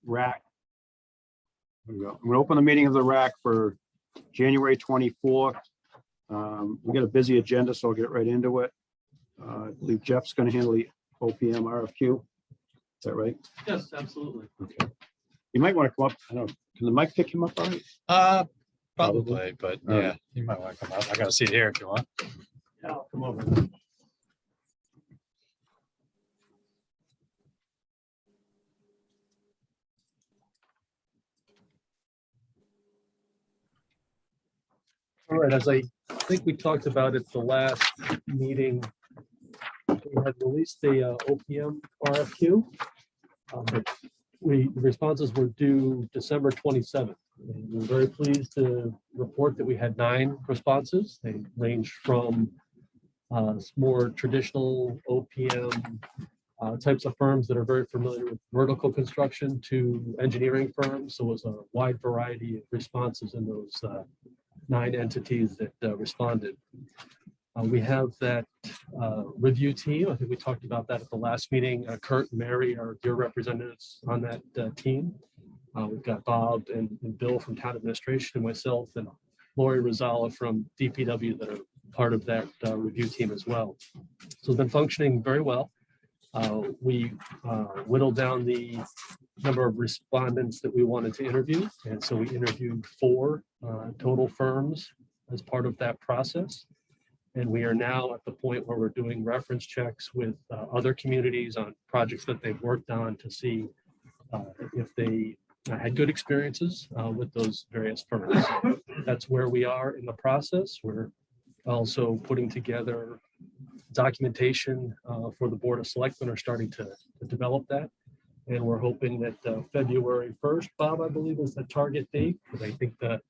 RAC. There we go. I'm going to open the meeting of the RAC for January 24th. We got a busy agenda, so I'll get right into it. I believe Jeff's going to handle the OPM RFQ. Is that right? Yes, absolutely. Okay. You might want to come up. I don't know. Can the mic pick him up all right? Probably, but yeah, you might want to come up. I got a seat here if you want. Yeah, I'll come over. All right, as I think we talked about at the last meeting, we had released the OPM RFQ. The responses were due December 27th. And we're very pleased to report that we had 9 responses. They ranged from more traditional OPM types of firms that are very familiar with vertical construction to engineering firms. So it was a wide variety of responses in those 9 entities that responded. We have that review team. I think we talked about that at the last meeting. Kurt and Mary are your representatives on that team. We've got Bob and Bill from town administration, and myself and Lori Rosala from DPW that are part of that review team as well. So it's been functioning very well. We whittled down the number of respondents that we wanted to interview. And so we interviewed 4 total firms as part of that process. And we are now at the point where we're doing reference checks with other communities on projects that they've worked on to see if they had good experiences with those various firms. That's where we are in the process. We're also putting together documentation for the Board of Selectmen, are starting to develop that. And we're hoping that February 1st, Bob, I believe, is the target date. Because I think that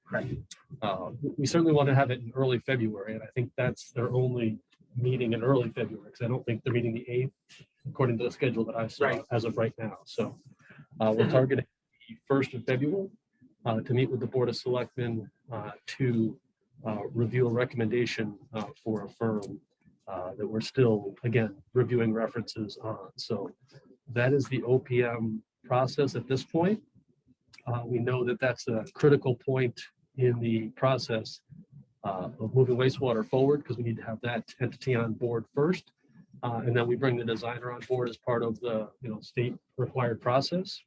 we certainly want to have it in early February. And I think that's their only meeting in early February, because I don't think they're meeting the 8th, according to the schedule that I saw as of right now. So we're targeting the 1st of February to meet with the Board of Selectmen to review a recommendation for a firm that we're still, again, reviewing references on. So that is the OPM process at this point. We know that that's a critical point in the process of moving wastewater forward, because we need to have that entity on board first. And then we bring the designer on board as part of the state required process.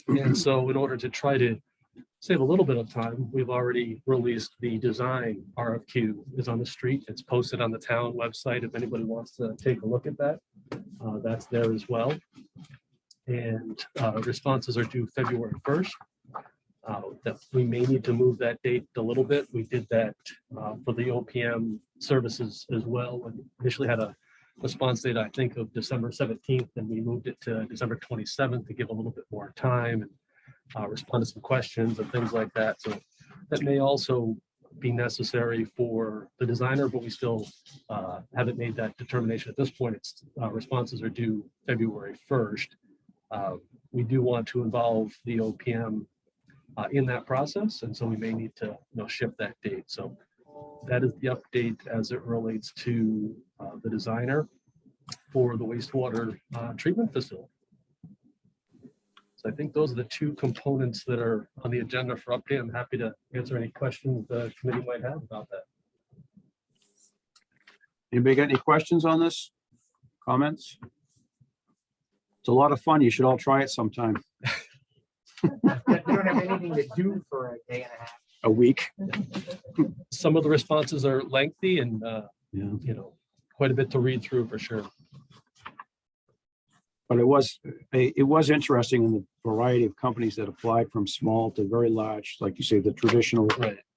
And so in order to try to save a little bit of time, we've already released the design RFQ. Is on the street. It's posted on the town website. If anybody wants to take a look at that, that's there as well. And responses are due February 1st. That we may need to move that date a little bit. We did that for the OPM services as well. We initially had a response date, I think, of December 17th, and we moved it to December 27th to give a little bit more time and respond to some questions and things like that. So that may also be necessary for the designer, but we still haven't made that determination at this point. It's responses are due February 1st. We do want to involve the OPM in that process, and so we may need to shift that date. So that is the update as it relates to the designer for the wastewater treatment facility. So I think those are the 2 components that are on the agenda for update. I'm happy to answer any questions the committee might have about that. Anybody got any questions on this? Comments? It's a lot of fun. You should all try it sometime. You don't have anything to do for a day and a half. A week. Some of the responses are lengthy and Yeah. quite a bit to read through for sure. But it was interesting in the variety of companies that applied, from small to very large, like you say, the traditional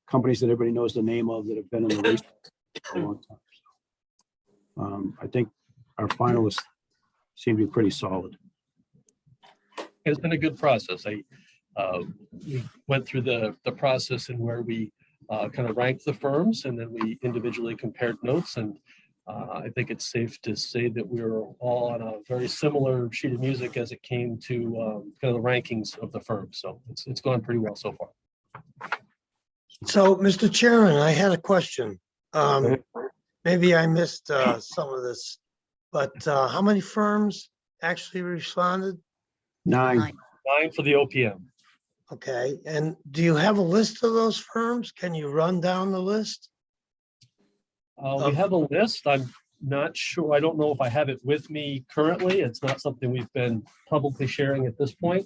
companies that everybody knows the name of that have been in the race for a long time. So, I think our finalists seem to be pretty solid. It's been a good process. We went through the process and where we kind of ranked the firms, and then we individually compared notes. And I think it's safe to say that we were all on a very similar sheet of music as it came to kind of the rankings of the firms. So it's gone pretty well so far. So, Mr. Chairman, I had a question. Maybe I missed some of this, but how many firms actually responded? 9. 9 for the OPM. Okay, and do you have a list of those firms? Can you run down the list? We have a list. I'm not sure. I don't know if I have it with me currently. It's not something we've been publicly sharing at this point.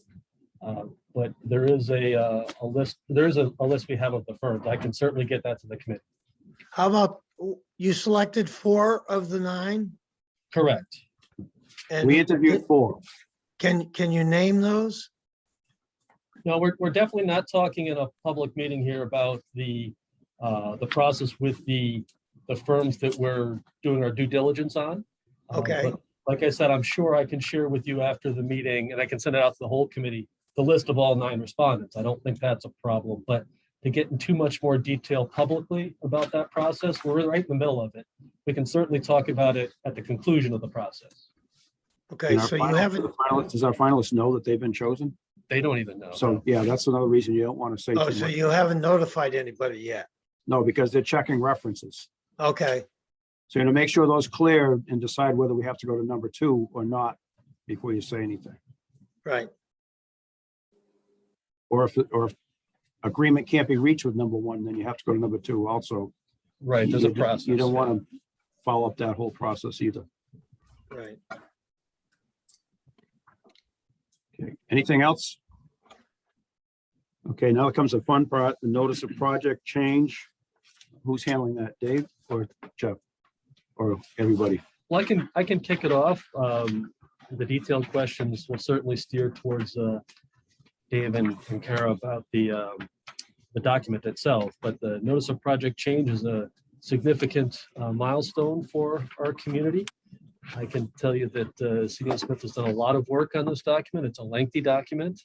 But there is a list. There is a list we have of the firms. I can certainly get that to the committee. How about, you selected 4 of the 9? Correct. And We interviewed 4. Can you name those? No, we're definitely not talking in a public meeting here about the process with the firms that we're doing our due diligence on. Okay. But like I said, I'm sure I can share with you after the meeting, and I can send it out to the whole committee, the list of all 9 respondents. I don't think that's a problem, but to get in too much more detail publicly about that process, we're right in the middle of it. We can certainly talk about it at the conclusion of the process. Okay, so you haven't, Does our finalists know that they've been chosen? They don't even know. So, yeah, that's another reason you don't want to say oh, too so much. you haven't notified anybody yet? No, because they're checking references. Okay, So to make sure those clear and decide whether we have to go to number 2 or not before you say anything. right. Or if agreement can't be reached with number 1, then you have to go to number 2 also. Right, there's a process. You don't want to follow up that whole process either. Right. Okay, anything else? Okay, now comes the fun part, the notice of project change. Who's handling that, Dave or Jeff? Or everybody? Well, I can kick it off. The detailed questions will certainly steer towards Dave and Kara about the document itself, but the notice of project change is a significant milestone for our community. I can tell you that CDM Smith has done a lot of work on this document. It's a lengthy document.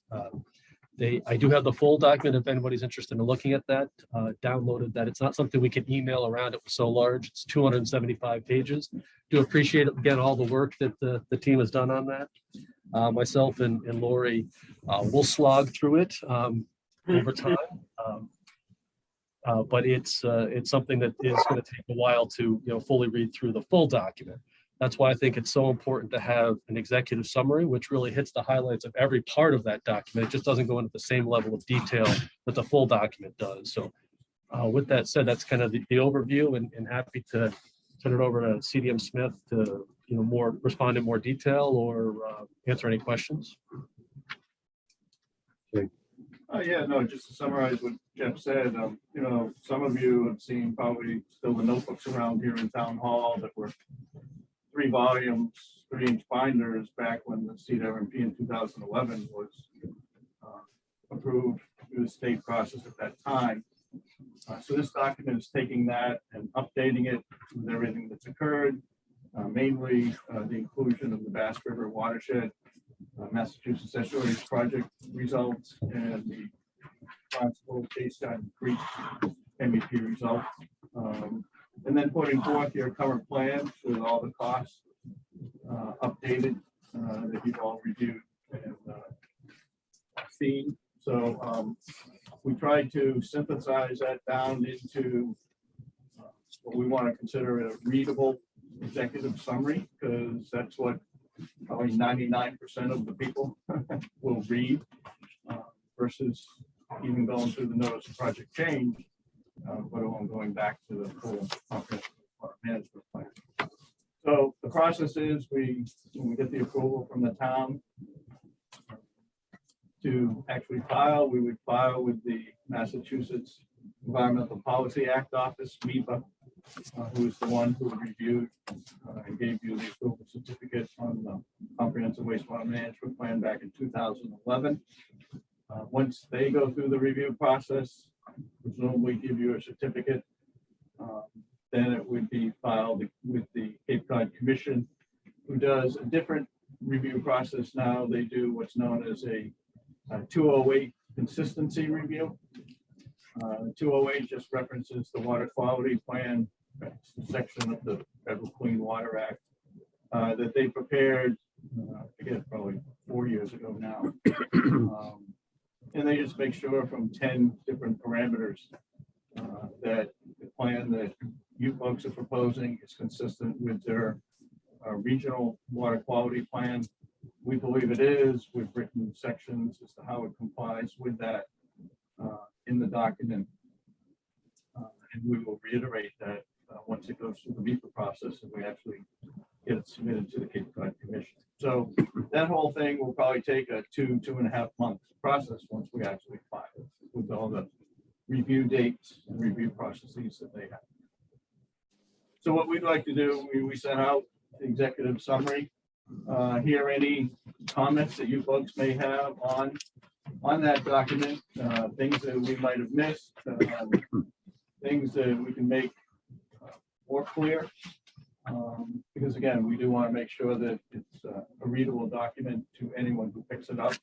I do have the full document if anybody's interested in looking at that, downloaded that. It's not something we can email around. It was so large. It's 275 pages. Do appreciate, again, all the work that the team has done on that. Myself and Lori will slog through it over time. But it's something that is going to take a while to fully read through the full document. That's why I think it's so important to have an executive summary, which really hits the highlights of every part of that document. It just doesn't go into the same level of detail that the full document does. So with that said, that's kind of the overview, and happy to turn it over to CDM Smith to respond in more detail or answer any questions. Yeah, no, just to summarize what Jeff said, some of you have seen probably still the notebooks around here in Town Hall that were 3 volumes, 3-inch binders back when the CWMP in 2011 was approved through the state process at that time. So this document is taking that and updating it with everything that's occurred, mainly the inclusion of the Bass River watershed, Massachusetts Estuaries project results, and the responsible Bayside Creek MEP results. And then putting forth your current plan with all the costs updated that you've all reviewed and seen. So we tried to synthesize that down into what we want to consider a readable executive summary, because that's what probably 99% of the people will read versus even going through the notice of project change, but I'm going back to the full comprehensive management plan. So the process is when we get the approval from the town to actually file, we would file with the Massachusetts Environmental Policy Act Office, MEPA, who's the one who reviewed and gave you the approval certificate on the comprehensive wastewater management plan back in 2011. Once they go through the review process, presumably give you a certificate, then it would be filed with the Cape Cod Commission, who does a different review process now. They do what's known as a 208 consistency review. 208 just references the water quality plan, section of the Federal Clean Water Act that they prepared, again, probably 4 years ago now. And they just make sure from 10 different parameters that the plan that you folks are proposing is consistent with their regional water quality plan, We believe it is. We've written sections as to how it complies with that in the document. And we will reiterate that once it goes through the MEPA process and we actually get it submitted to the Cape Cod Commission. So that whole thing will probably take a 2.5 month process once we actually file it with all the review dates and review processes that they have. So what we'd like to do, we sent out the executive summary. Hear any comments that you folks may have on that document, things that we might have missed, things that we can make more clear. Because again, we do want to make sure that it's a readable document to anyone who picks it up.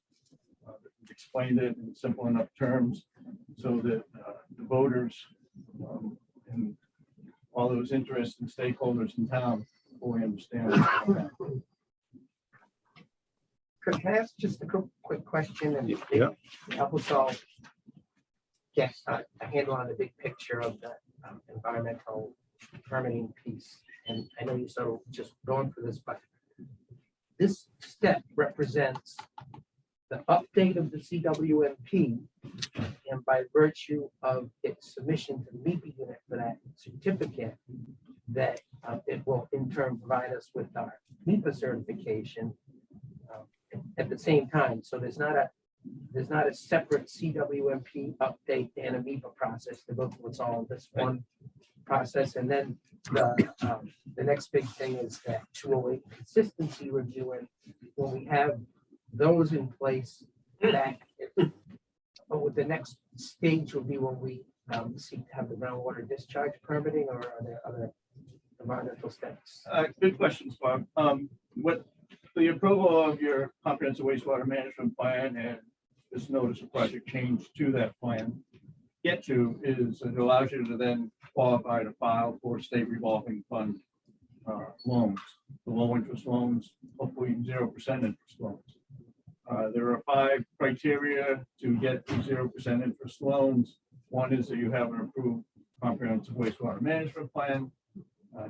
That we've explained it in simple enough terms so that the voters and all those interests and stakeholders in town fully understand what's going on. Can I ask just a quick question and Yeah. help us all get a handle on the big picture of the environmental permitting piece? And I know you're sort of just going for this, but this step represents the update of the CWMP, and by virtue of its submission to the MEPA unit for that certificate, that it will in turn provide us with our MEPA certification at the same time. So there's not a separate CWMP update and a MEPA process to go through. It's all this one process. And then the next big thing is that 208 consistency review. And when we have those in place, that the next stage will be when we seek to have the groundwater discharge permitting, or are there other environmental steps? Good questions, Bob. What the approval of your comprehensive wastewater management plan and this notice of project change to that plan get to is it allows you to then qualify to file for state revolving fund loans, the low interest loans, hopefully 0% interest loans. There are 5 criteria to get to 0% interest loans. One is that you have an approved comprehensive wastewater management plan.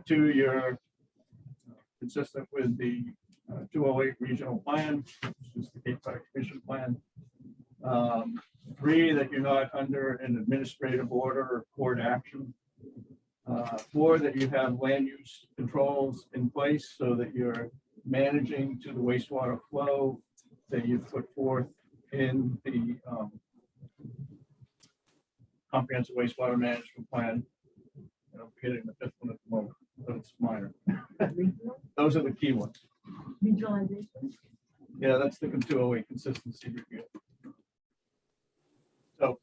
2, you're consistent with the 208 regional plan, which is the Cape Cod Commission plan. 3, that you're not under an administrative order or court action. 4, that you have land use controls in place so that you're managing to the wastewater flow that you put forth in the comprehensive wastewater management plan. I'm forgetting the 5th one at the moment, but it's minor. Those are the key ones. Regionalization. Yeah, that's the 208 consistency review. So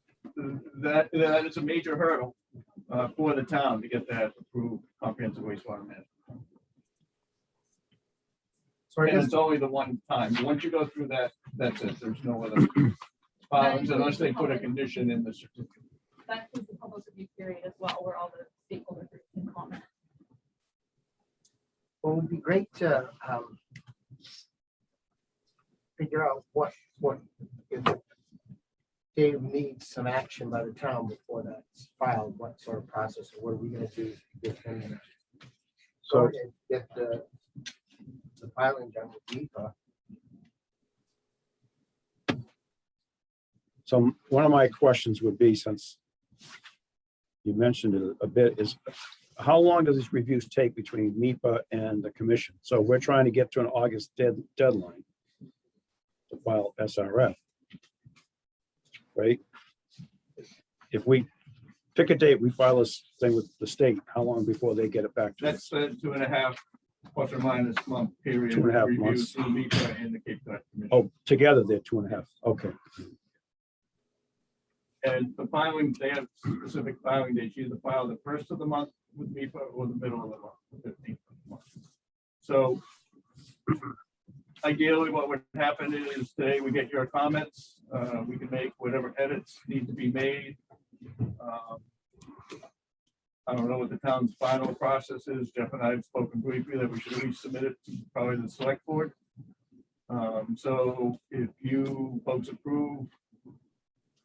that is a major hurdle for the town to get that approved comprehensive wastewater management. So I And guess it's only the one time. Once you go through that, that's it. There's no other filings unless they put a condition in the certificate. That includes the public review period as well, where all the stakeholder groups can comment. well, it would be great to figure out what if Dave needs some action by the town before that's filed, what sort of process, or what are we gonna do with him? So So get the filing done with MEPA. So one of my questions would be, since you mentioned it a bit, is how long does these reviews take between MEPA and the commission? So we're trying to get to an August deadline to file SRF, right? If we pick a date, we file this thing with the state, how long before they get it back to us? That's a 2.5 plus or minus month period. 2.5 review months. through MEPA and the Cape Cod Commission. Oh, together they're 2.5, okay. And the filing, they have specific filing dates. You either file the 1st of the month with MEPA or the middle of the month, the 15th of the month. So ideally, what would happen is today we get your comments. We can make whatever edits need to be made. I don't know what the town's final process is. Jeff and I have spoken briefly that we should at least submit it to probably the select board. So if you folks approve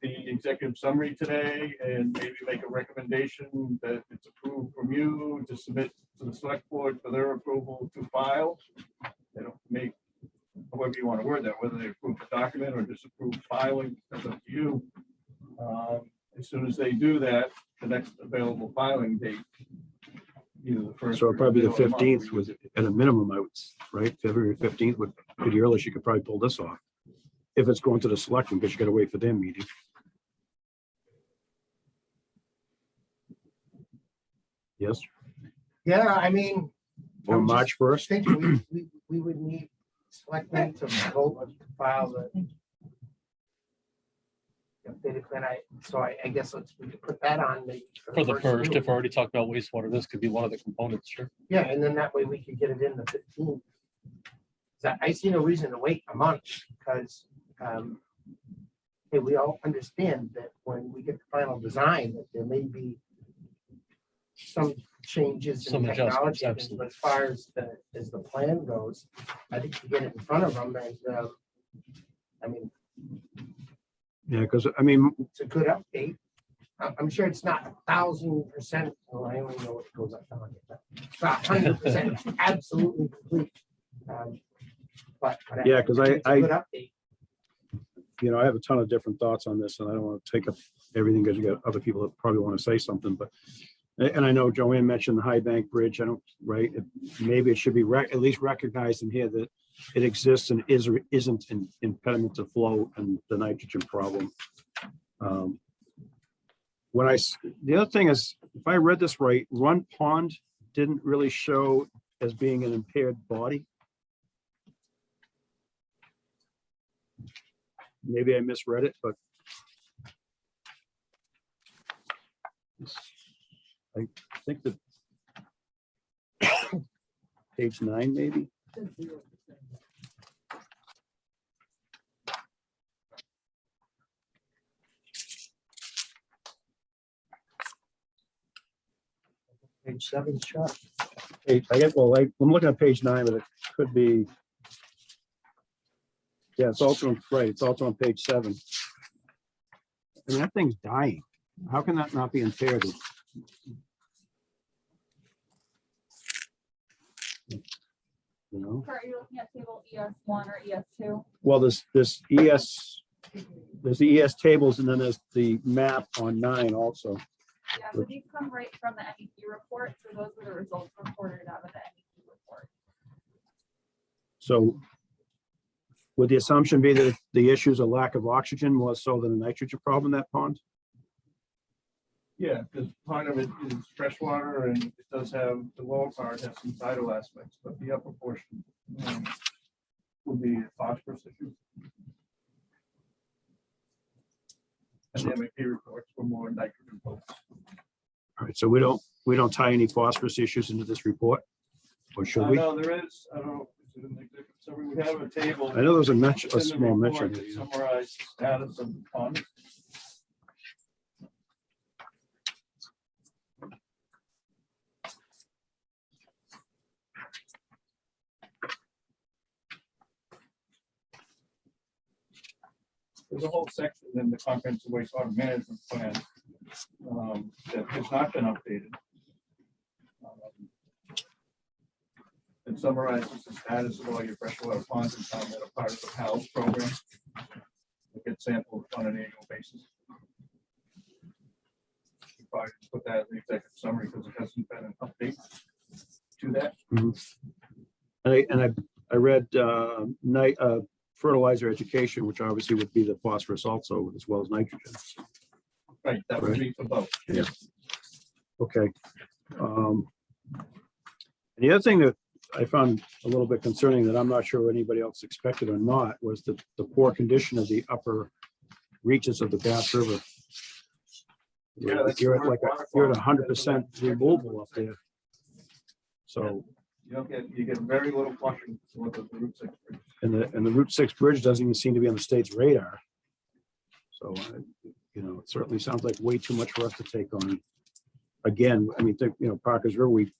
the executive summary today and maybe make a recommendation that it's approved from you to submit to the select board for their approval to file, it'll make however you want to word that, whether they approve the document or disapprove filing, that's up to you. As soon as they do that, the next available filing date, either the first. So or probably the middle of month, 15th was at a minimum, I would, right? February 15th would be the earliest you could probably pull this off. If it's going to the selection, because you gotta wait for their meeting. Yes, Yeah, I mean. or I'm just March 1st. Thinking we would need selectmen to vote to file the updated plan. I guess we could put that on For the first, too. if we're already talking about wastewater, this could be one of the components, sure. Yeah, and then that way we could get it in the 15th. I see no reason to wait a month because hey, we all understand that when we get the final design, that there may be some changes in Some adjustments, technology, absolutely. but as far as the plan goes, I think you get it in front of them and I mean, Yeah, because I mean, it's a good update. I'm sure it's not 1,000%. Well, I only know what goes up on it. But it's not 100% absolutely complete. But Yeah, 'cause think it's a I- good update. you know, I have a ton of different thoughts on this and I don't want to take up everything because you got other people that probably want to say something, but and I know Joanne mentioned the High Bank Bridge. I don't, right? Maybe it should be at least recognized in here that it exists and isn't an impediment to flow and the nitrogen problem. The other thing is, if I read this right, Run Pond didn't really show as being an impaired body. Maybe I misread it, but I think that page 9, maybe. Page 7 shot. I get, well, I'm looking at page 9, but it could be. Yeah, it's also, right, it's also on page 7. I mean, that thing's dying. How can that not be impaired? You know, Are you looking at table ES1 or ES2? well, there's the ES tables and then there's the map on 9 also. Yeah, so these come right from the MEP report. So those were the results reported out of the MEP report. So would the assumption be that the issue is a lack of oxygen more so than a nitrogen problem in that pond? Yeah, because part of it is freshwater and it does have, the lower part has some tidal aspects, but the upper portion would be a phosphorus issue. And the MEP reports were more nitrogen focused. All right, so we don't tie any phosphorus issues into this report, or should we? No, there is, I don't know, is it in the executive summary? We have a table. I know there's a mention, a in the small report mention. that here, yeah. Summarizes the status of the ponds. There's a whole section in the comprehensive wastewater management plan that has not been updated. It summarizes the status of all your freshwater ponds in town that are part of the PALS program. They get sampled on an annual basis. You probably put that in the executive summary because it hasn't been an update to that. And I read fertilizer education, which obviously would be the phosphorus also, as well as nitrogen. Right, that would be for both. Yeah. Okay. And the other thing that I found a little bit concerning that I'm not sure anybody else expected or not was the poor condition of the upper reaches of the Bass River. Yeah, that's You're at where like water you're at quality 100% removal up there. So, You get very little flushing with the Route 6 bridge. and the Route 6 bridge doesn't even seem to be on the state's radar. So, it certainly sounds like way too much for us to take on. Again, I mean, think, Parker's River, we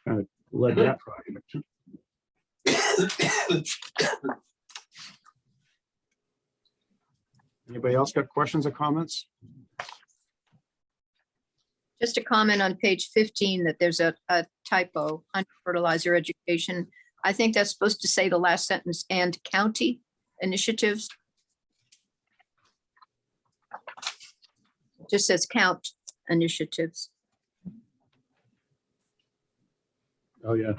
kind of led that project. Anybody else got questions or comments? Just a comment on page 15 that there's a typo on fertilizer education. I think that's supposed to say the last sentence, and county initiatives. Just says count initiatives. Oh, yeah.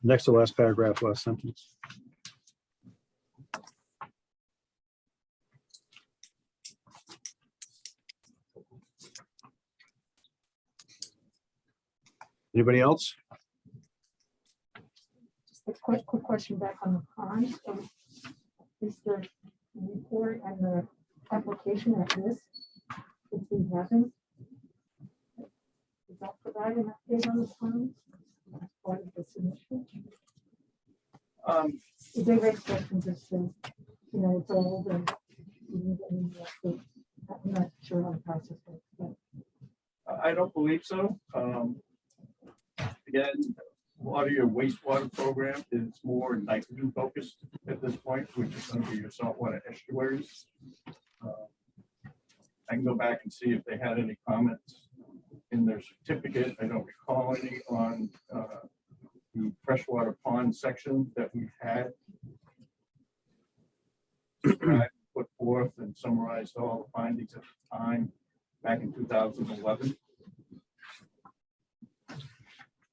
Next to last paragraph, last sentence. Anybody else? Just a quick question back on the pond. So is the report and the application at risk if we haven't? Does that provide an update on the pond? As part of the submission? The big exception just says, you know, it's old and you didn't get any update. I'm not sure how the process works, but I don't believe so. Again, a lot of your wastewater program is more nitrogen focused at this point, which is under your saltwater estuaries. I can go back and see if they had any comments in their certificate. I don't recall any on the freshwater pond section that we had described, put forth and summarized all the findings at the time back in 2011.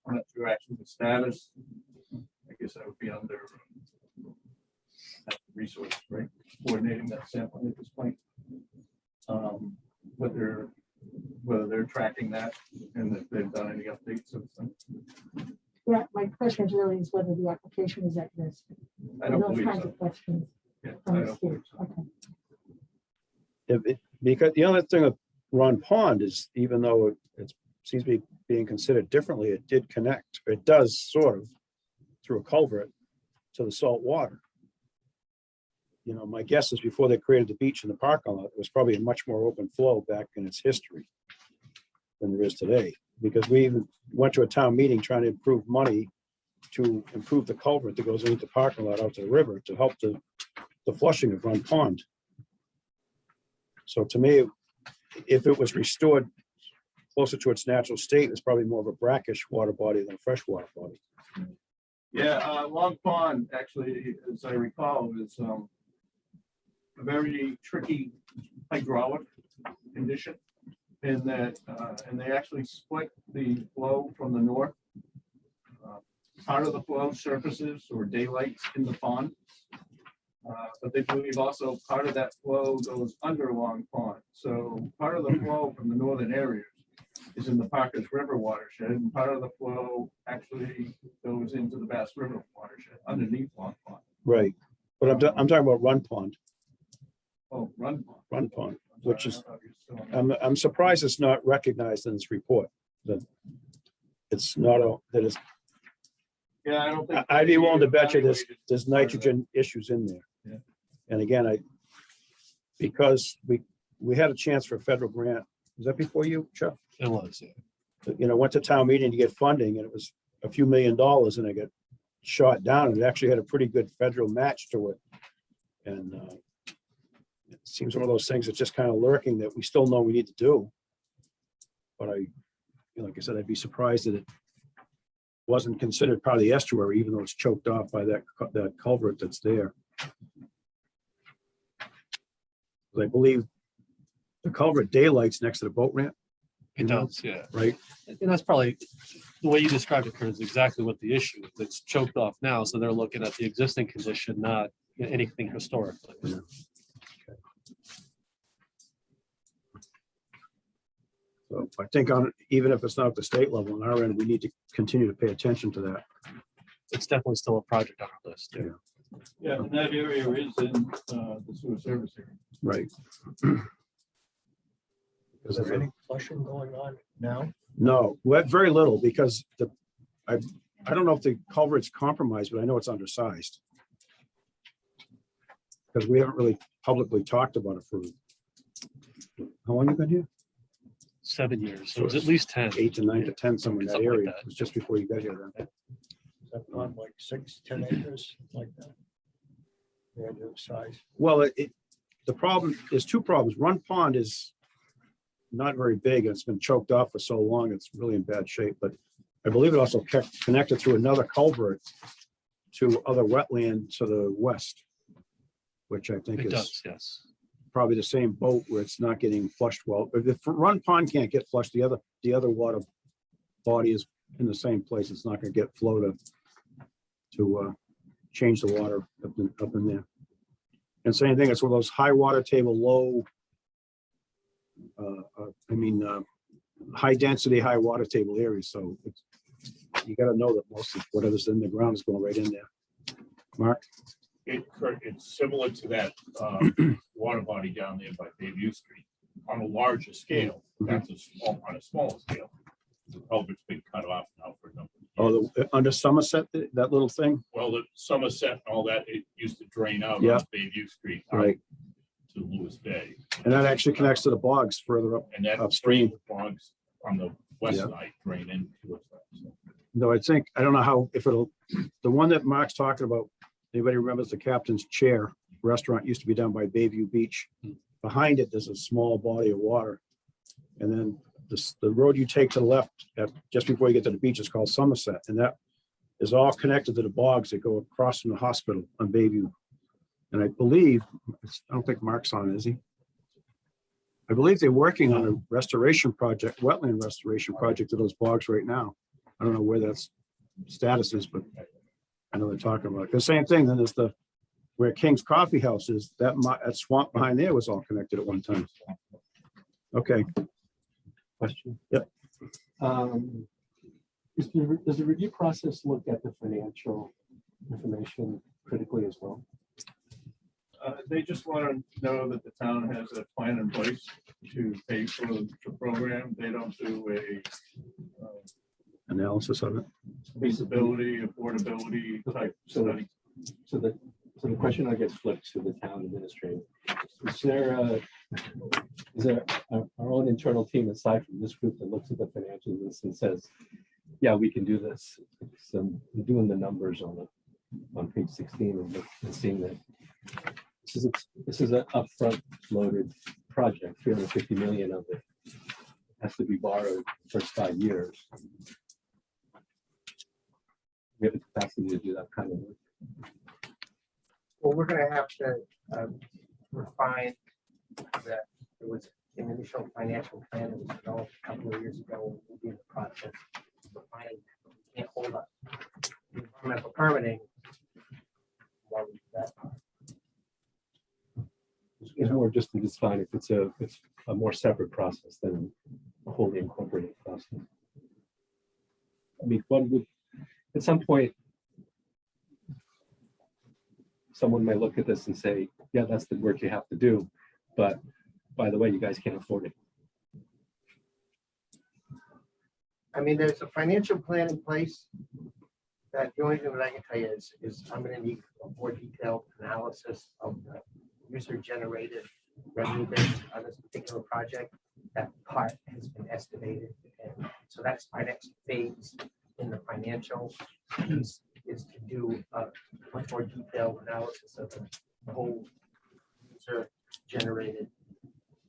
I'm not sure actually the status. I guess that would be under resource, right? Coordinating that sampling at this point. Whether they're tracking that and if they've done any updates since then. yeah, my question is really is whether the application is at risk. I don't Those believe kinds so. of questions Yeah, from I the don't state. believe so. Okay. Because the other thing with Ron Pond is, even though it seems to be being considered differently, it did connect. It does sort of through a culvert to the salt water. You know, my guess is before they created the beach and the parking lot, it was probably a much more open flow back in its history than there is today. Because we even went to a town meeting trying to improve money to improve the culvert that goes into the parking lot out to the river to help the flushing of Run Pond. So to me, if it was restored closer to its natural state, it's probably more of a brackish water body than a freshwater body. Yeah, Long Pond, actually, as I recall, is a very tricky hydraulic condition in that, and they actually split the flow from the north. Part of the flow surfaces or daylights in the pond. But they believe also part of that flow goes under Long Pond. So part of the flow from the northern areas is in the Parkers River watershed, and part of the flow actually goes into the Bass River watershed underneath Long Pond. Right. But I'm talking about Run Pond, Oh, Run Pond. Run Pond, I'm sorry, which is, I thought you were still on I'm surprised it's not recognized in this report. That it's not, that it's, that. Yeah, I don't think. I'd be willing to bet you evaluated there's part of that. nitrogen issues in there. Yeah. And again, because we had a chance for a federal grant. Was that before you, Chuck? It was, yeah. You know, went to town meeting to get funding and it was a few $1 million and it got shot down. And it actually had a pretty good federal match to it. And it seems one of those things that's just kind of lurking that we still know we need to do. But like I said, I'd be surprised that it wasn't considered part of the estuary, even though it's choked off by that culvert that's there. I believe the culvert daylights next to the boat ramp, It does, yeah. right? And that's probably, the way you described it, Kurt, is exactly what the issue is. It's choked off now, so they're looking at the existing condition, not anything historically. Yeah. So I think even if it's not at the state level, on our end, we need to continue to pay attention to that. It's definitely still a project on our list. Yeah. Yeah, and that area is in the sewer service area. Right. Is there any flushing going on now? No, very little, because I don't know if the culvert's compromised, but I know it's undersized. Because we haven't really publicly talked about it for, how long you been here? 7 years, so it was at least 10. 8 to 9 to 10, somewhere in that Something like area. that. It was just before you got here then. Is that pond like 6-10 acres like that? The idea of size. Well, the problem, there's two problems. Run Pond is not very big. It's been choked off for so long. It's really in bad shape, but I believe it also connected through another culvert to other wetland to the west, which I think It is does, yes. probably the same boat where it's not getting flushed well. If the Run Pond can't get flushed, the other water body is in the same place. It's not gonna get flow to change the water up in there. And same thing, it's one of those high water table, low, high density, high water table areas. So you gotta know that most of whatever's in the ground is going right in there. Mark? It's similar to that water body down there by Bayview Street on a larger scale. That's on a smaller scale. The culvert's been cut off now for a number of years. Oh, under Somerset, that little thing? Well, the Somerset and all that, it used to drain out Yeah. on Bayview Street out Right. to Lewis Bay. And that actually connects to the bogs further up And that upstream. bogs on the west Yeah. side drain into it. So, Though I don't know how, if it'll, the one that Mark's talking about, anybody remembers the Captain's Chair restaurant used to be down by Bayview Beach. Behind it, there's a small body of water. And then the road you take to the left, just before you get to the beach, is called Somerset. And that is all connected to the bogs that go across from the hospital on Bayview. And I believe, I don't think Mark's on, is he? I believe they're working on a restoration project, wetland restoration project of those bogs right now. I don't know where that's status is, but I know they're talking about it. The same thing, then there's where King's Coffee House is, that swamp behind there was all connected at one time. Okay, Question. Yep. Does the review process look at the financial information critically as well? They just want to know that the town has a plan in place to pay for the program. They don't do a analysis of it. feasibility, affordability type study. So the question I guess flipped to the town administrator. Is there our own internal team aside from this group that looks at the financials and says, yeah, we can do this? So I'm doing the numbers on page 16 and seeing that this is an upfront loaded project. 350 million of it has to be borrowed the first 5 years. We have the capacity to do that kind of work. Well, we're gonna have to refine that. There was an initial financial plan that was developed a couple of years ago. We'll be in the process of refining. We can't hold up the environmental permitting while we do that. It's more just to define if it's a more separate process than a wholly incorporated process. I mean, one would, at some point, someone may look at this and say, yeah, that's the work you have to do, but by the way, you guys can't afford it. I mean, there's a financial plan in place. That the only thing that I can tell you is I'm gonna need a more detailed analysis of the user-generated revenue base on this particular project. That part has been estimated, and so that's my next phase in the financial piece, is to do a much more detailed analysis of the whole user-generated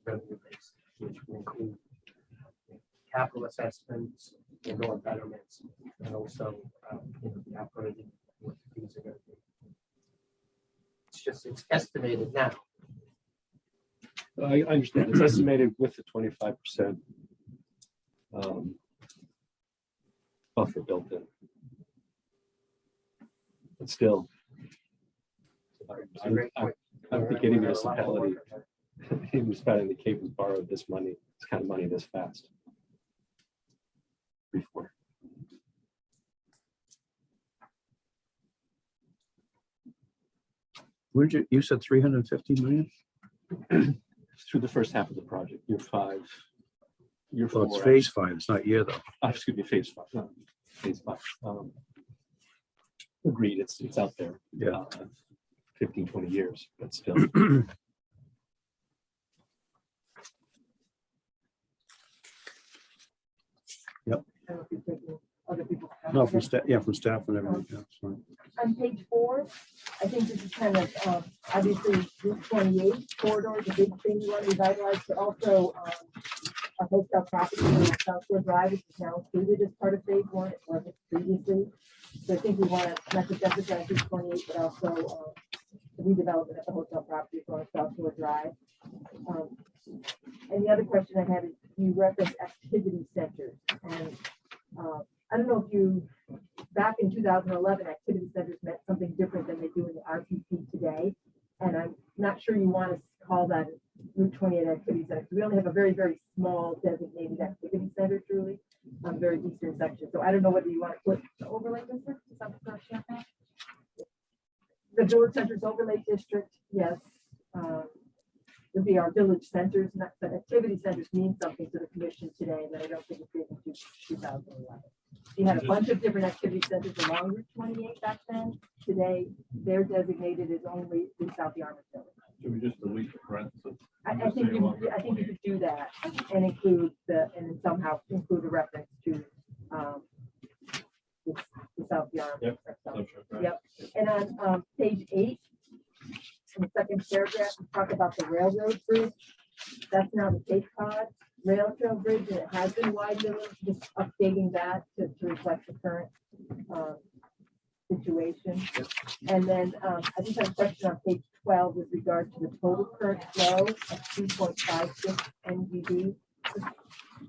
revenue base, which will include capital assessments, indoor betterments, and also the operating, what these are going to be. It's estimated now. I understand it's estimated with the 25% buffer built in. But still, It's a great point. I don't think any municipality, any municipality in the Cape has borrowed this money, this kind of money this fast before. You said 350 million? Through the first half of the project, year 5, year 4. Well, it's phase 5, it's not year though. Excuse me, phase 5. No, phase 5. Agreed, it's out there. Yeah. 15, 20 years, but still. Other people. No, from staff, yeah, from staff and everything. Yeah, it's fine. On page 4, I think this is kind of, obviously, Route 28 corridor is a big thing you want to revitalize, but also a hotel property on South Shore Drive, which is now included as part of phase one, it wasn't previously. So I think we want to not just emphasize Route 28, but also the redevelopment of the hotel property on South Shore Drive. And the other question I had is you referenced activity centers, and I don't know if you, back in 2011, activity centers meant something different than they do in the RPP today. And I'm not sure you want to call that Route 28 activity center. We only have a very, very small designated activity center, truly, on the very eastern section. So I don't know whether you want to put The overlay district, is that the correct term? the village centers overlay district, yes. Would be our village centers, not, but activity centers mean something to the commission today that I don't think it did in 2011. You had a bunch of different activity centers along Route 28 back then. Today, they're designated as only in South Yarmouth Village. Should we just delete the parentheses? I think you could do that and include and then somehow include a reference to the South Yarmouth. Yep. Yep. And on page 8, in the second paragraph, we talk about the railroad bridge. That's now the Cape Cod Rail Trail Bridge, and it has been widened, just updating that to reflect the current situation. And then I just have a question on page 12 with regard to the total current flow of 2.56 NGD. Just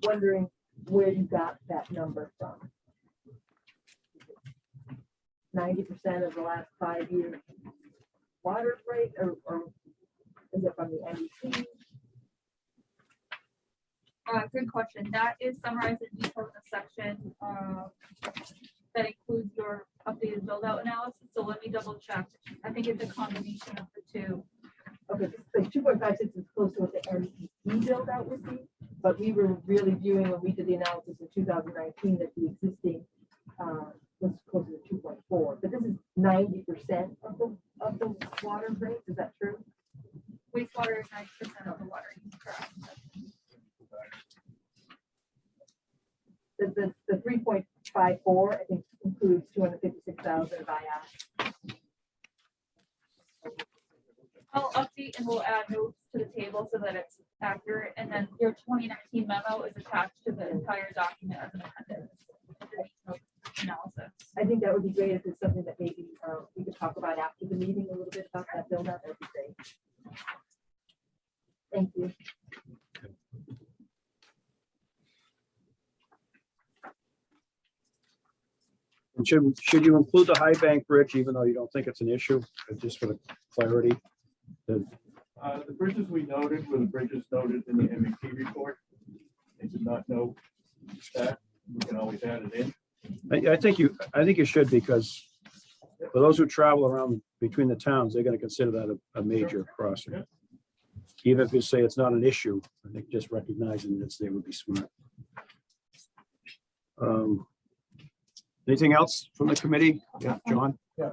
wondering where you got that number from. 90% of the last 5 years water rate, or is it from the NEC? Good question. That is summarized in detail in the section that includes your updated build out analysis. So let me double check. I think it's a combination of the two. Okay, so 2.56 is close to what the NEC build out would be, but we were really viewing when we did the analysis in 2019 that the existing was closer to 2.4, but this is 90% of the water rate. Is that true? Wastewater is 90% of the water use, correct? The 3.54, I think, includes 256,000 of IAC. I'll update and we'll add notes to the table so that it's accurate. And then your 2019 memo is attached to the entire document as an appendix. Analysis. I think that would be great if it's something that maybe we could talk about after the meeting a little bit about that build out. That'd be great. Thank you. And should you include the High Bank Bridge, even though you don't think it's an issue, just for the clarity? The bridges we noted were the bridges noted in the MEP report. They did not know that. We can always add it in. I think you should, because for those who travel around between the towns, they're going to consider that a major crossing. Yeah. Even if you say it's not an issue, I think just recognizing that they would be smart. Anything else from the committee? Yeah, John? Yeah,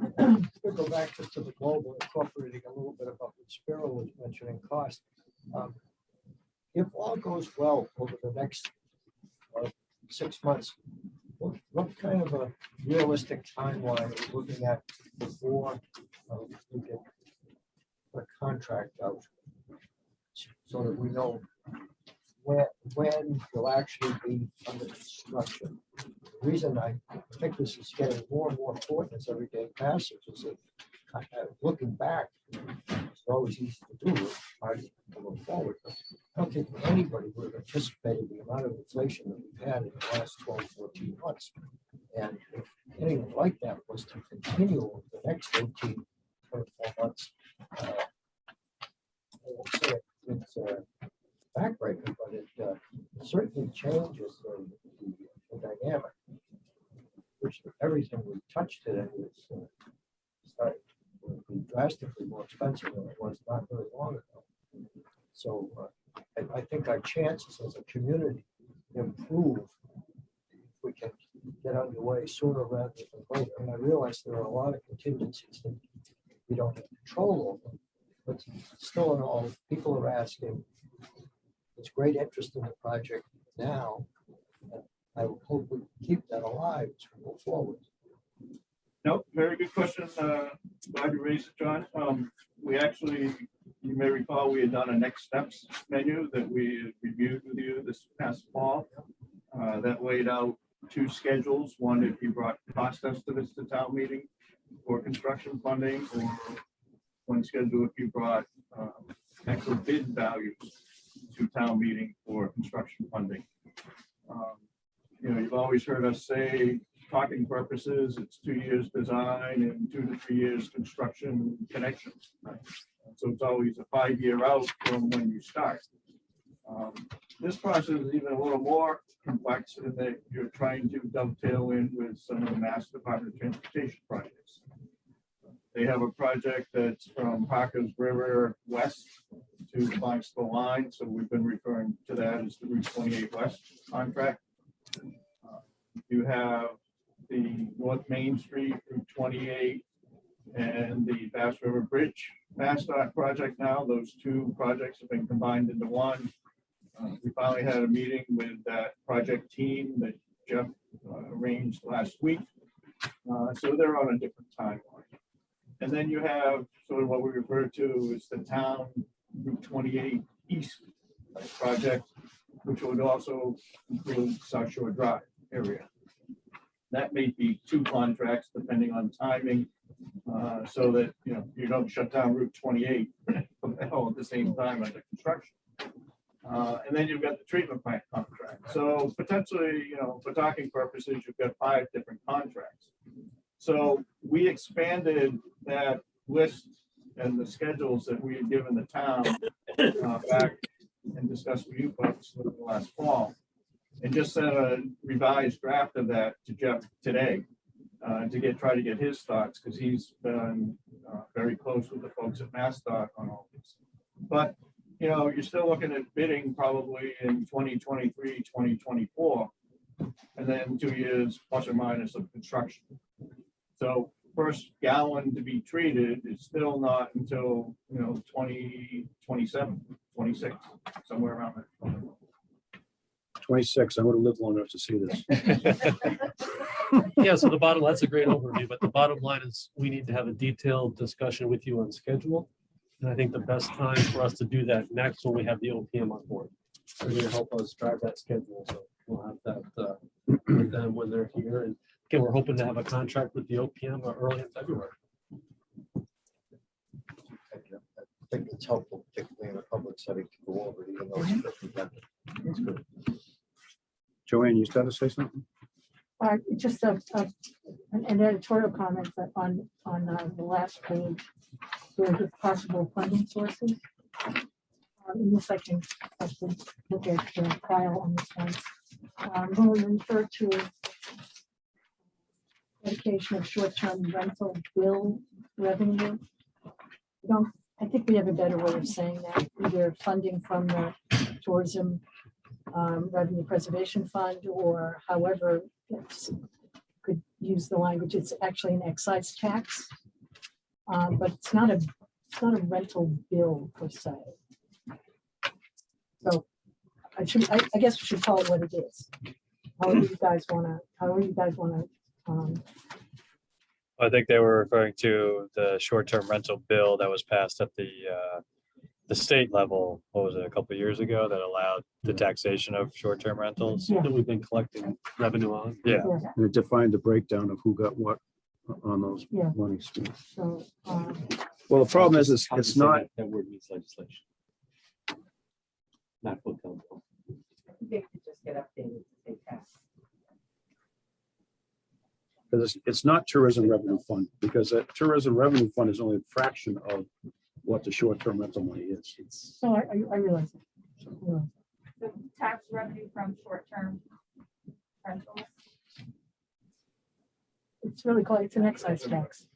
we'll go back to the global, incorporating a little bit about what Spiro was mentioning, cost. If all goes well over the next 6 months, what kind of a realistic timeline are we looking at before we get a contract out? So that we know when we'll actually be under construction. The reason I think this is getting more and more important as every day passes is that looking back, it's always easy to do, hard to look forward. But I don't think anybody would have anticipated the amount of inflation that we've had in the last 12, 14 months. And if anything like that was to continue over the next 18, 24 months, I won't say it's backbreaking, but it certainly changes the dynamic, which everything we touched today is starting to be drastically more expensive than it was not very long ago. So I think our chances as a community improve if we can get underway sooner rather than later. And I realize there are a lot of contingencies that we don't have control over, but still in all, people are asking. There's great interest in the project now. And I hope we keep that alive as we go forward. No, very good question. Glad you raised it, John. We actually You may recall we had done a next steps menu that we had reviewed with you this past fall. That laid out 2 schedules. One, if you brought cost estimates to town meeting for construction funding, or one schedule if you brought actual bid values to town meeting for construction funding. You've always heard us say, talking purposes, it's 2 years design and 2 to 3 years construction connection. So it's always a 5-year out from when you start. This process is even a little more complex in that you're trying to dovetail in with some of the Mass Department of Transportation projects. They have a project that's from Parker's River west to the Barnstable line, so we've been referring to that as the Route 28 West contract. You have the North Main Street Route 28 and the Bass River Bridge MassDOT project now. Those 2 projects have been combined into one. We finally had a meeting with that project team that Jeff arranged last week. So they're on a different timeline. And then you have sort of what we refer to as the town Route 28 East project, which would also include South Shore Drive area. That may be 2 contracts depending on timing, so that you don't shut down Route 28 all at the same time under construction. And then you've got the treatment plant contract. So potentially, for talking purposes, you've got 5 different contracts. So we expanded that list and the schedules that we had given the town back and discussed with you folks last fall, and just sent a revised draft of that to Jeff today to try to get his thoughts, because he's been very close with the folks at MassDOT on all this. But you're still looking at bidding probably in 2023, 2024, and then 2 years plus or minus of construction. So first gallon to be treated is still not until 2027, 26, somewhere around there. 26, I would have lived long enough to see this. Yeah, so that's a great overview, but the bottom line is we need to have a detailed discussion with you on schedule. And I think the best time for us to do that next when we have the OPM on board. They're going to help us drive that schedule. So we'll have that with them when they're here. And again, we're hoping to have a contract with the OPM early in February. I think it's helpful, particularly in a public setting, to go over even though it's presented. That's good. Joanne, you started to say something? Just an editorial comment on the last page, where the possible funding sources. In this, I can look at the file on this one. When we refer to dedication of short-term rental bill revenue, I think we have a better way of saying that, either funding from the tourism revenue preservation fund, or however could use the language. It's actually an excise tax, but it's not a rental bill per se. So I guess we should call it what it is. However you guys wanna. I think they were referring to the short-term rental bill that was passed at the state level. What was it, a couple of years ago, that allowed the taxation of short-term rentals? Yeah. That we've been collecting revenue on. Yeah. And it defined the breakdown of who got what on those Yeah. monies. So, Well, the problem is it's not, That word means legislation. Not hotel bill. They could just get updated, they pass. because it's not tourism revenue fund, because that tourism revenue fund is only a fraction of what the short-term rental money is. so I realize it. Yeah. So tax revenue from short-term rentals. It's really called, it's an excise tax.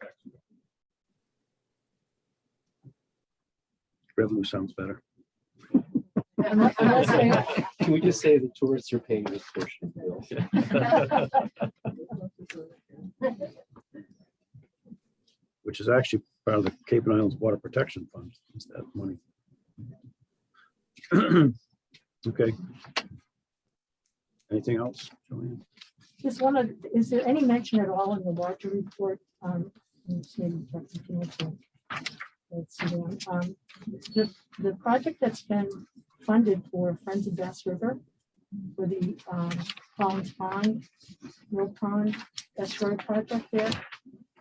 Revenue sounds better. Unless they- Can we just say the tourists are paying this portion of the bill? Which is actually part of the Cape and Islands Water Protection Fund, is that money. Okay. Anything else, Joanne? Just one is there any mention at all in the water report? Maybe that's information, it's, the project that's been funded for Friends of Bass River for the Collins Pond, Mill Pond, estuary project there.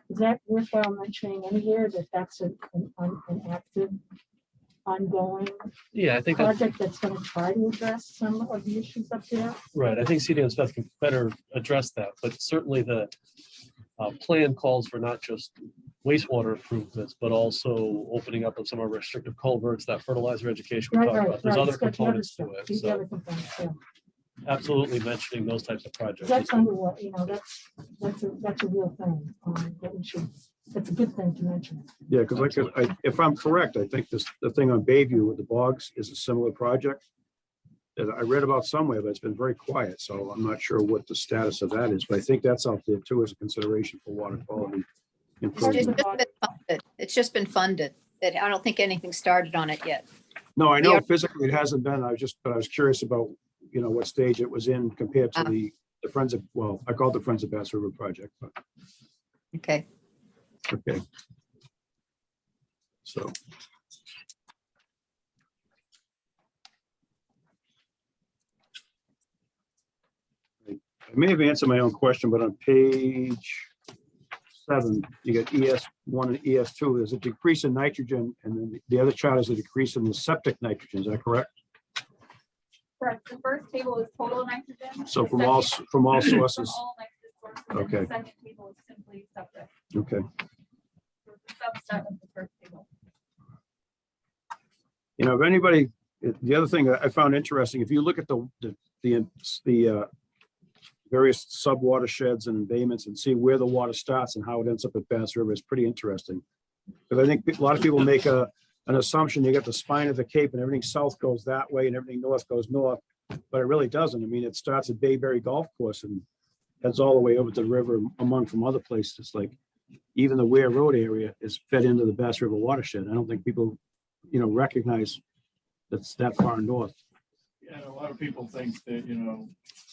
Is that worthwhile mentioning anywhere that that's an active, ongoing Yeah, I think that, project that's going to try to address some of the issues up there? right. I think CDM Smith can better address that, but certainly the plan calls for not just wastewater improvements, but also opening up of some of our restrictive culverts, that fertilizer education we Right, talked right, about. There's right. other It's got the other components to stuff, it. these So other components, yeah. absolutely mentioning those types of projects. That's under what, that's a real thing, that we should, that's a good thing to mention. Yeah, because if I'm correct, I think the thing on Bayview with the bogs is a similar project that I read about somewhere, but it's been very quiet, so I'm not sure what the status of that is, but I think that's out there too as a consideration for water quality improvement. It's just been funded. I don't think anything started on it yet. No, I know Yeah. physically it hasn't been, but I was curious about, what stage it was in compared to the Friends of, well, I call it the Friends of Bass River project, but Okay. okay. So. I may have answered my own question, but on page 7, you got ES1 and ES2, there's a decrease in nitrogen, and then the other chart is a decrease in the septic nitrogen, is that correct? Correct. The first table is total nitrogen. So The from all second- sources, From all nitrogen sources. and Okay. The second table is simply septic. okay. So it's a subset of the first table. If anybody, the other thing I found interesting, if you look at the various sub watersheds and embayments and see where the water starts and how it ends up at Bass River, it's pretty interesting. Because I think a lot of people make an assumption, you got the spine of the Cape and everything south goes that way and everything north goes north, but it really doesn't. I mean, it starts at Bayberry Golf Course and heads all the way over to the river among from other places. Like even the Ware Road area is fed into the Bass River watershed. I don't think people, recognize that's that far north. Yeah, a lot of people think that,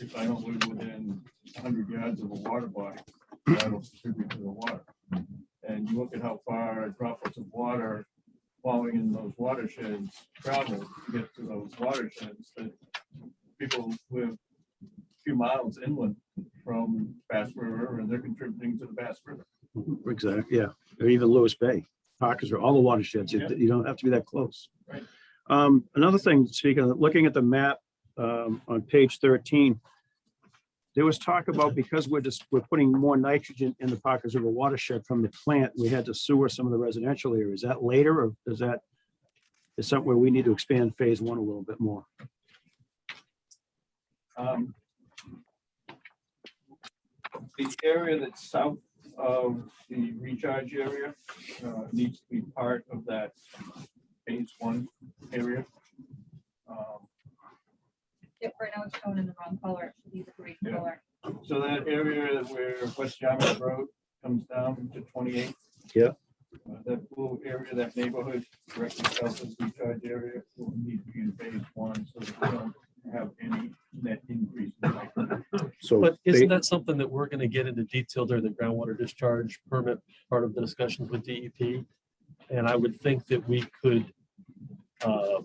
if I don't live within 100 yards of a water body, that'll contribute to the water. And you look at how far droplets of water falling in those watersheds travel to get to those watersheds, that people live a few miles inland from Bass River and they're contributing to the Bass River. Exactly, yeah. Or even Lewis Bay, Parkers, or all the watersheds. Yeah. You don't have to be that close. Right. Another thing, speaking of looking at the map on page 13, there was talk about because we're putting more nitrogen in the Parkers River watershed from the plant, we had to sewer some of the residential areas. Is that later, or is something where we need to expand phase 1 a little bit more? The area that's south of the recharge area needs to be part of that phase 1 area. Yep, right now it's shown in the wrong color. It should be the green Yeah. color. So that area where West Yarmouth Road comes down to 28. Yeah. That little area, that neighborhood directly south of the recharge area will need to be in phase 1 so that we don't have any net increase in nitrogen. So But isn't that something that we're going to get into detail during the groundwater discharge permit, part of the discussions with DEP? And I would think that we could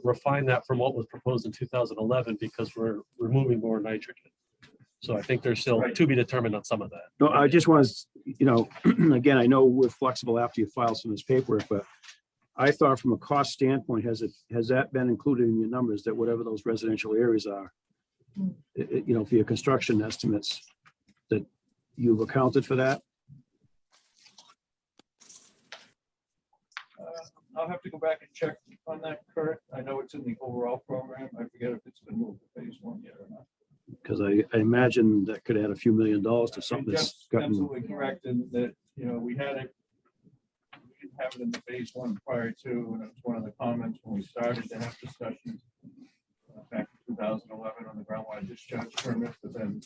refine that from what was proposed in 2011 because we're removing more nitrogen. So I think there's still Right. to be determined on some of that. No, I just want to, again, I know we're flexible after you file some of this paperwork, but I thought from a cost standpoint, has that been included in your numbers, that whatever those residential areas are, for your construction estimates, that you've accounted for that? I'll have to go back and check on that, Kurt. I know it's in the overall program. I forget if it's been moved to phase 1 yet or not. Because I imagine that could add a few $1 million to something that's Jeff's gotten, absolutely correct in that, we had it. We didn't have it in the phase 1 prior to, and it was one of the comments when we started to have discussions back in 2011 on the groundwater discharge permit, but then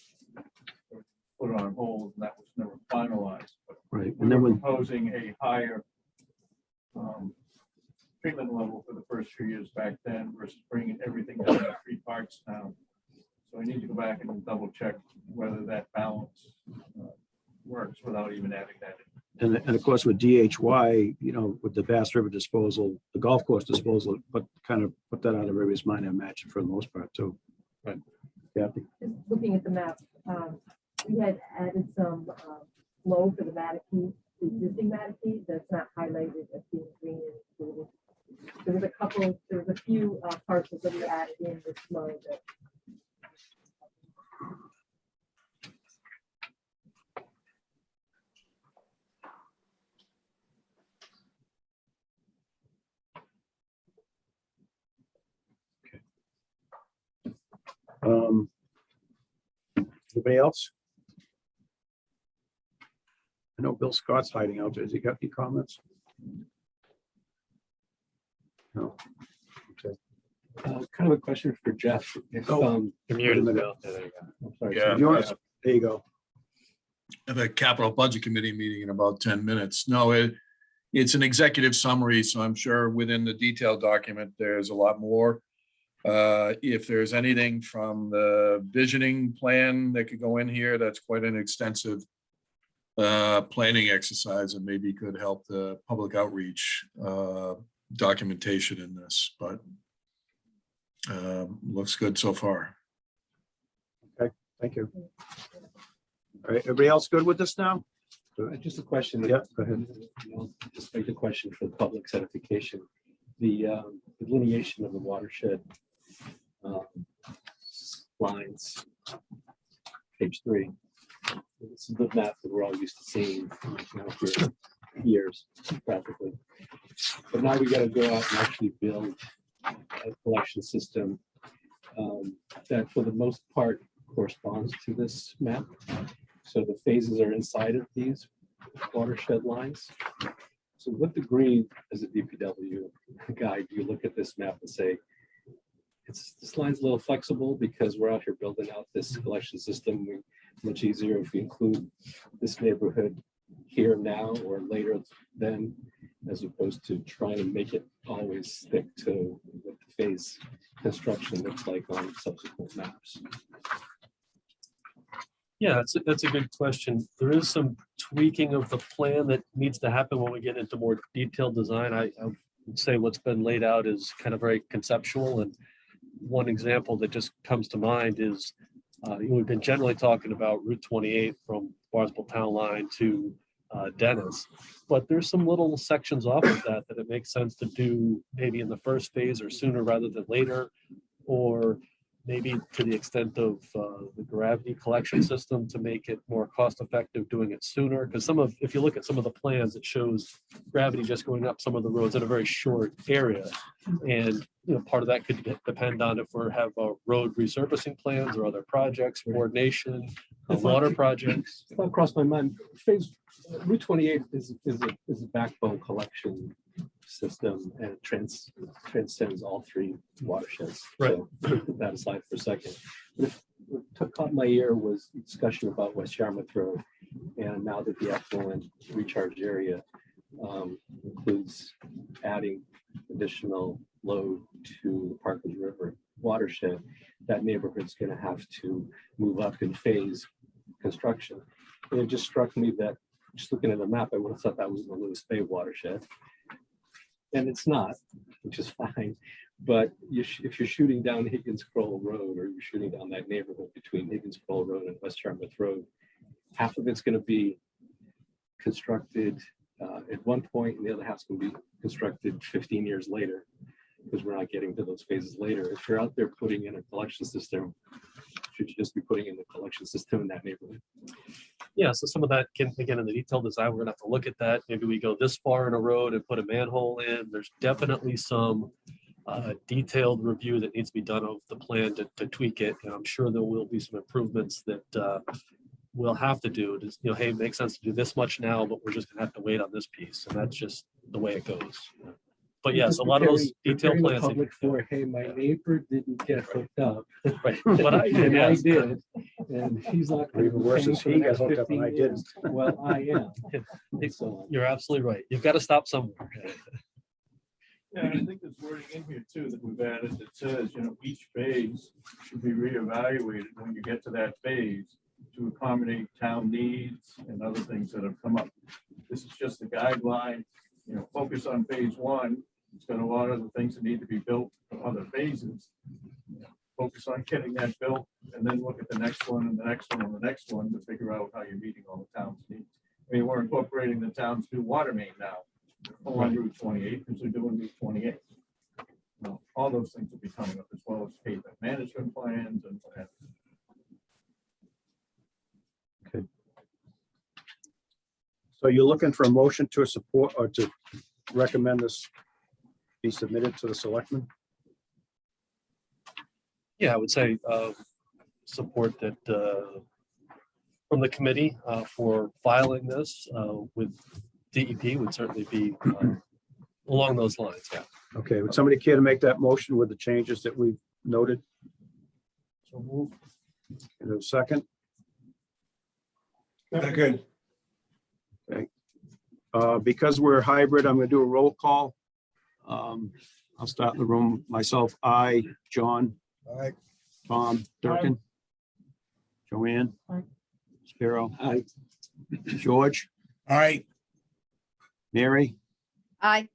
put it on hold, and that was never finalized. But right, we and then were when, proposing a higher treatment level for the first few years back then versus bringing everything down to 3 parts now. So I need to go back and double check whether that balance works without even adding that and of course with DHY, you know, with the Bass River disposal, the golf course disposal, but kind of put that out of everybody's mind, I imagine, for the most part too. Right. Yeah. Just looking at the map, we had added some flow for the Mattakey, the existing Mattakey that's not highlighted as being green and included. There was a few parcels that we added in this flow that. Anybody else? I know Bill Scott's hiding out there. Has he got any comments? No. Okay. Kind of a question for Jeff. If, Oh. You're muted, minute. Bill. Yeah, there you go. I'm sorry. Yeah. If you want to- There you go. Have a capital budget committee meeting in about 10 minutes. No, it's an executive summary, so I'm sure within the detailed document, there's a lot more. If there's anything from the visioning plan that could go in here, that's quite an extensive planning exercise and maybe could help the public outreach documentation in this, but looks good so far. Thank you. All right, everybody else good with this now? Just a question. Yeah, go ahead. Just make the question for the public edification. The delineation of the watershed lines, page 3. This is the map that we're all used to seeing, you know, for years, practically. But now we got to go out and actually build a collection system that, for the most part, corresponds to this map. So the phases are inside of these watershed lines. So what degree, as a DPW guy, do you look at this map and say, this line's a little flexible because we're out here building out this collection system. Much easier if we include this neighborhood here now or later then, as opposed to trying to make it always stick to what the phase construction looks like on subsequent maps. Yeah, that's a good question. There is some tweaking of the plan that needs to happen when we get into more detailed design. I would say what's been laid out is kind of very conceptual. And one example that just comes to mind is we've been generally talking about Route 28 from Barnstable Town Line to Dennis, but there's some little sections off of that it makes sense to do maybe in the first phase or sooner rather than later, or maybe to the extent of the gravity collection system to make it more cost effective doing it sooner. Because if you look at some of the plans, it shows gravity just going up some of the roads in a very short area. And part of that could depend on if we have road resurfacing plans or other projects, coordination, water projects. If that crossed my mind, Route 28 is a backbone collection system and it transcends all 3 watersheds. Right. So put that aside for a second. But what caught my ear was discussion about West Yarmouth Road, and now that the affluent recharge area includes adding additional load to the Parkers River watershed, that neighborhood's going to have to move up in phase construction. And it just struck me that just looking at the map, I would have thought that was the Lewis Bay watershed. And it's not, which is fine. But if you're shooting down Higgins Crowell Road, or you're shooting down that neighborhood between Higgins Crowell Road and West Yarmouth Road, half of it's going to be constructed at one point, and the other half's going to be constructed 15 years later, because we're not getting to those phases later. If you're out there putting in a collection system, should you just be putting in the collection system in that neighborhood? Yeah, so some of that can, again, in the detailed design, we're gonna have to look at that. Maybe we go this far in a road and put a manhole in. There's definitely some detailed review that needs to be done of the plan to tweak it. And I'm sure there will be some improvements that we'll have to do. Just, hey, it makes sense to do this much now, but we're just gonna have to wait on this piece. And that's just the way it goes. But yes, a lot of those detailed plans. Public for, hey, my neighbor didn't get hooked up. Right, but I And I yes. did, and he's not. Or even worse, is he got hooked up and I didn't. Well, I am. And so on. You're absolutely right. You've got to stop somewhere. Yeah, and I think there's wording in here too that we've added that says, each phase should be reevaluated when you get to that phase to accommodate town needs and other things that have come up This is just a guideline, focus on phase one. It's got a lot of the things that need to be built for other phases. Focus on getting that built and then look at the next one and the next one and the next one to figure out how you're meeting all the town's needs. I mean, we're incorporating the town's new water main now along Route 28 because they're doing Route 28. All those things will be coming up as well as pavement management plans and what have you. So you're looking for a motion to support or to recommend this be submitted to the selectmen? Yeah, I would say support that from the committee for filing this with DEP would certainly be along those lines, yeah. Okay, would somebody care to make that motion with the changes that we've noted? So move. In a second? Second. Because we're hybrid, I'm gonna do a roll call. I'll start in the room. Myself, I, John, Aye. Tom, Durkin, Joanne, Spiro, George, Aye. Mary, Aye.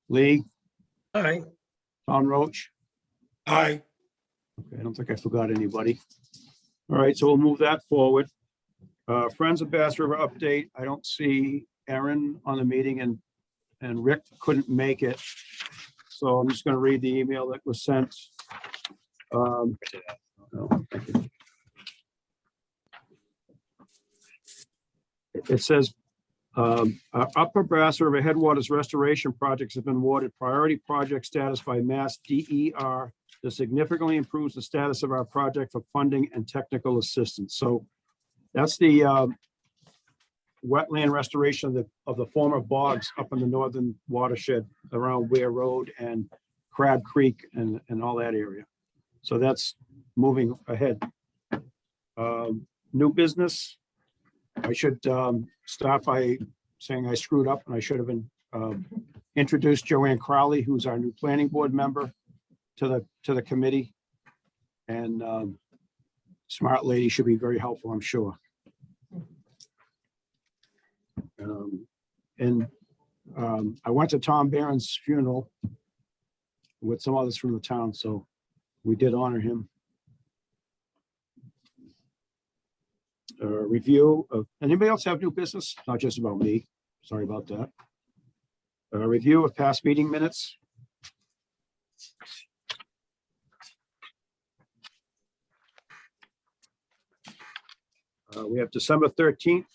Lee, Aye. Tom Roach. Aye. Okay, I don't think I forgot anybody. All right, so we'll move that forward. Friends of Bass River update. I don't see Aaron on the meeting and Rick couldn't make it. So I'm just gonna read the email that was sent. No, thank you. It says, our Upper Bass River Headwaters Restoration Projects have been awarded priority project status by Mass DER. This significantly improves the status of our project for funding and technical assistance. So that's the wetland restoration of the former bogs up in the northern watershed around Ware Road and Crab Creek and all that area. So that's moving ahead. New business. I should start by saying I screwed up and I should have been introduced Joanne Crowley, who's our new planning board member, to the committee. And smart lady, should be very helpful, I'm sure. I went to Tom Barron's funeral with some others from the town, so we did honor him. Review of, anybody else have new business? Not just about me. Sorry about that. Review of past meeting minutes. We have December 13th.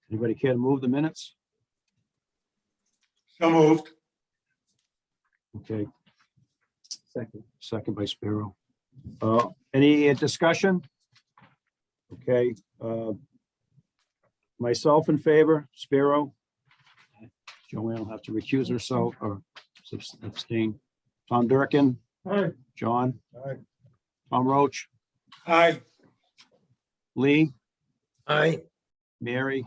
Anybody care to move the minutes? So moved. Okay. Second by Spiro. Any discussion? Okay. Myself in favor, Spiro. Joanne will have to recuse herself or abstain. Tom Durkin. Aye. John. Aye. Tom Roach. Aye. Lee. Aye. Mary.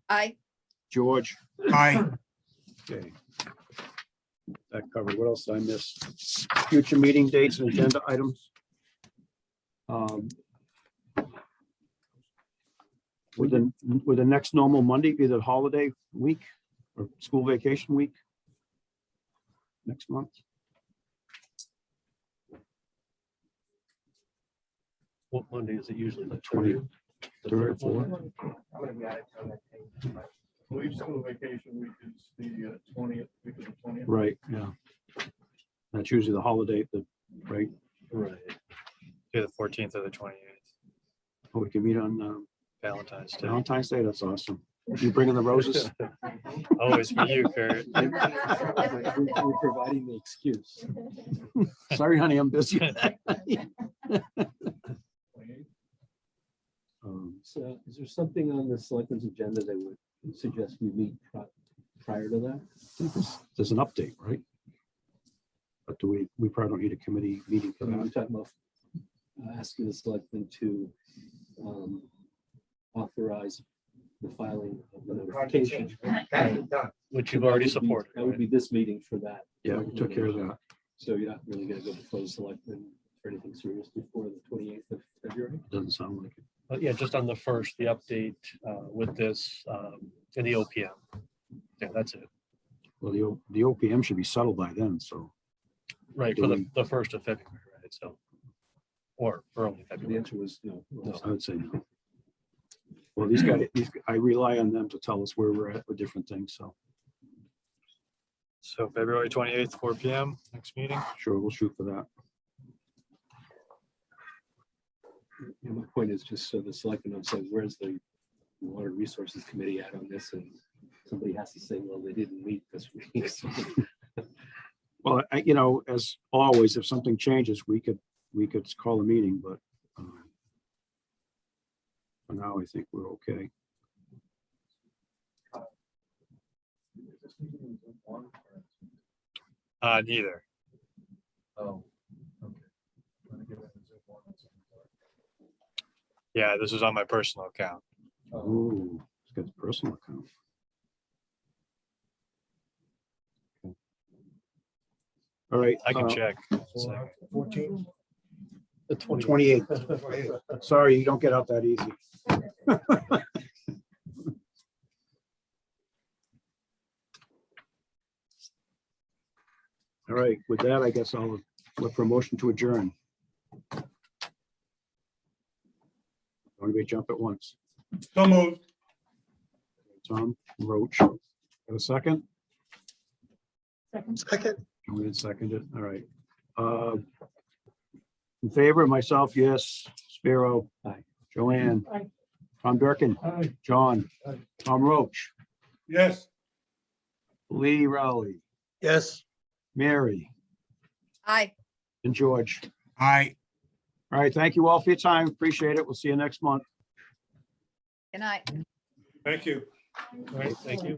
Aye. George. Aye. Okay. That covered. What else did I miss? Future meeting dates and agenda items. Would the next normal Monday be the holiday week or school vacation week? Next month? What Monday is it usually? The 20th. 30th? Third or fourth? I'm gonna be out of town that day. I believe school vacation week is the 20th, week of the 20th. Right, yeah. That's usually the holiday, right? Right. Do the 14th or the 28th, Oh, we can meet on Valentine's Day. Valentine's Day. That's awesome. You bringing the roses? Always for you, Kurt. We're providing the excuse. Sorry, honey, I'm busy. So is there something on the selectmen's agenda that would suggest we meet prior to that? There's an update, right? But do we probably don't need a committee meeting for We're that. talking about asking the selectmen to authorize the filing of the Project notification. change, that's done. Which you've already supported. That would be this meeting for that. Yeah, we took care of that. So you're not really gonna go before the selectmen for anything serious before the 28th of February. Doesn't sound like it. But yeah, just on the first, the update with this and the OPM. Yeah, that's it. Well, the OPM should be settled by then, so. Right, Do for we- the 1st of February, right? So, or early The February. answer was no. I would say no. Well, these guys, I rely on them to tell us where we're at with different things, so So February 28th, 4 PM, next meeting. sure, we'll shoot for that. You know, my point is just so the selectmen don't say, where's the Water Resources Committee at on this? And somebody has to say, well, they didn't meet this week. So, Well, as always, if something changes, we could call a meeting, but for now, I think we're okay. Neither. Oh, Yeah, this was on my personal account. Ooh, it's got the personal account. All right. I can check. So, 14. The 20th. 28th. Sorry, you don't get out that easy. All right, with that, I guess I'll look for a motion to adjourn. Everybody jump at once. So moved. Tom Roach, have a second? Second. We did second it, all right. In favor, myself, yes. Spiro. Aye. Joanne. Aye. Tom Durkin. Aye. John. Aye. Tom Roach. Yes. Lee Rowley. Yes. Mary. Aye. And George. Aye. All right, thank you all for your time. Appreciate it. We'll see you next month. Good night. Thank you. All right, thank you.